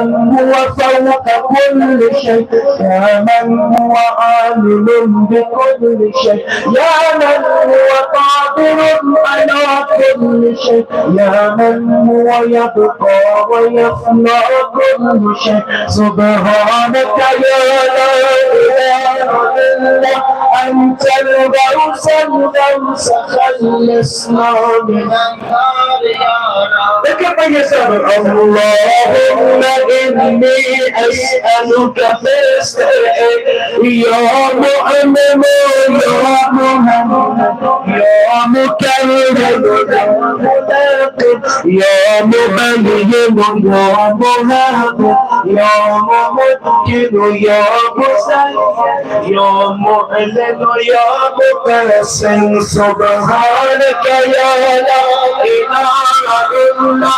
من هو فوق كل شيء، يا من هو عالم بكل شيء، يا من هو قادر على كل شيء، يا من هو يبقى ويفنى كل شيء. سبحانك يا لا إله إلا أنت الغوث الغوث، خلصنا من النار يا رب. اللهم إني أسألك فاستحي يا مؤمن يا محمد يا مكرم يا مناقب يا مبين يا مهاب يا ممكن يا مسيد يا معلن يا مقسم. سبحانك يا لا إله إلا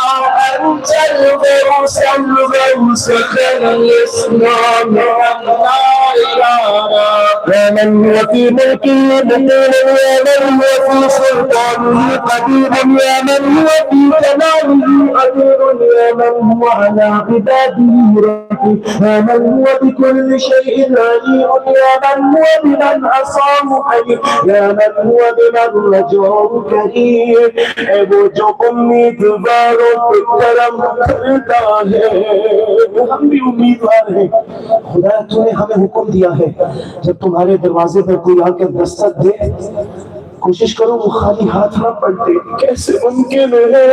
أنت الغوث الغوث، خلصنا من النار يا رب. يا من هو في ملكه مقيم، يا من هو في سلطانه قدير، يا من هو في كماله قدير، يا من هو على عباده رقيب، يا من هو بكل شيء عليم، يا من هو بمن عصاه حليم، يا من هو بمن رجعه كريم. वो जो उम्मीदवारों पे करम करता है, हम भी उम्मीदवार हैं। खुदा तूने हमें हुक्म दिया है, जब तुम्हारे दरवाजे पर कोई आकर दस्तक दे, कोशिश करो वो खाली हाथ ना पलटे। कैसे मुमकिन है?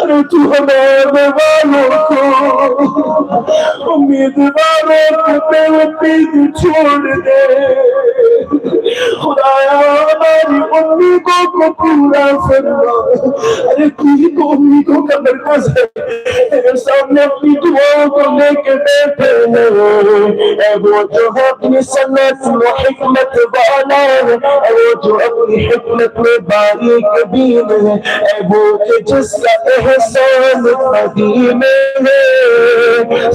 अरे तू हमारे वालों को उम्मीदवारों को बेवकूफ छोड़ दे। खुदाया हमारी उम्मीदों को पूरा फरमा। अरे तू ही तो उम्मीदों का मरकज है। तेरे सामने अपनी दुआओं को लेके बैठे हैं। वो जो है अपनी सन्नत व हिकमत वाला है, वो जो अपनी हिकमत में बारीक बीन है, वो जिसका एहसान कदीम है।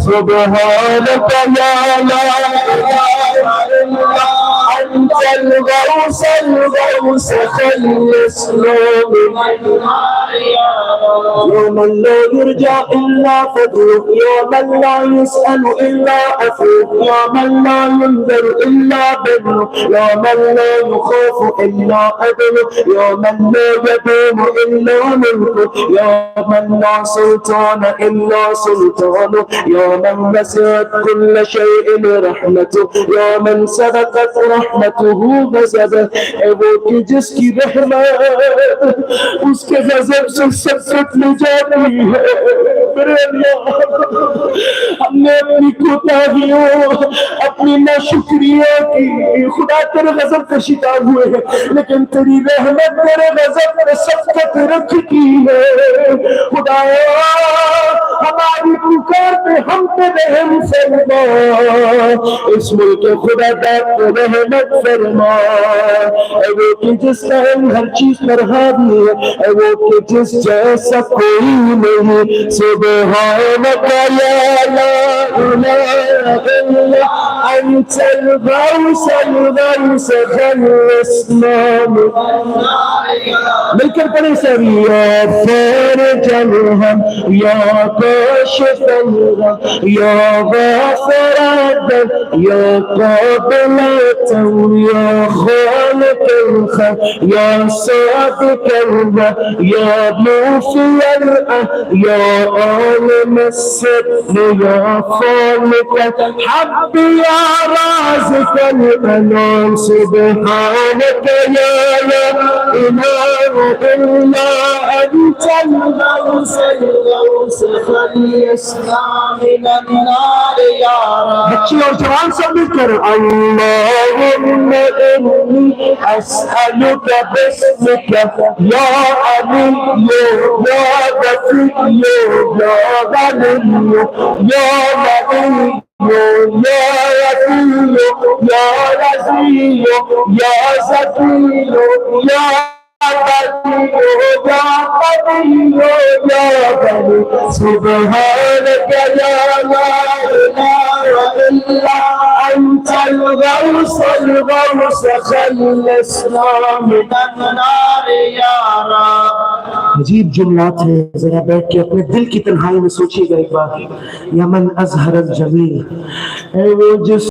सुब्हानक या ला इलाहा इल्ला أنت الغوث الغوث، خلصنا من النار يا رب. يوم لا يرجى إلا فضله، يوم لا يسأل إلا عفوه، يوم لا ينذر إلا بره، يوم لا يخاف إلا عدله، يوم لا يدوم إلا ملكه، يوم لا سلطان إلا سلطانه، يوم وسعت كل شيء رحمته، يوم سبقت रहमतहू गज़ब। वो कि जिसकी रहमत उसके गज़ब से सबकत ले जाती है। मेरे अल्लाह, हमने अपनी कोताहियों अपनी नाशुक्रिया की खुदा तेरे गज़ब का शिकार हुए हैं, लेकिन तेरी रहमत तेरे गज़ब पे सबकत रखती है। खुदाया हमारी पुकार पे हम पे रहम फरमा, इस मुल्क खुदा दाद पे रहमत फरमा। वो कि जिसका हर चीज पर हावी है, वो कि जिस जैसा कोई नहीं। सुब्हानक या ला इलाहा इल्ला अंतल गौस अलगौस, खलस्ना मिलकर पढ़े सभी। या फरजल हम या काशिफल गम या गाफिरद या काबिल या खालिक الخلق يا صادق الوعد يا موفي يا عالم السر يا خالق الحب يا رازق الأنام. سبحانك يا لا إله إلا أنت الغوث الغوث، خلصنا من النار يا رب. बच्ची और जवान सब मिलकर اللهم إني أسألك باسمك يا علي يا غفور يا غني يا غني يا يقين يا رزي يا زكي يا سبحانك يا لا إله إلا أنت الغوث الغوث خلصنا من النار يا رب। अजीब जुमलात है, जरा बैठ के अपने दिल की तन्हाई में सोचिएगा एक बार। यमन अजहर जमील, वो जिस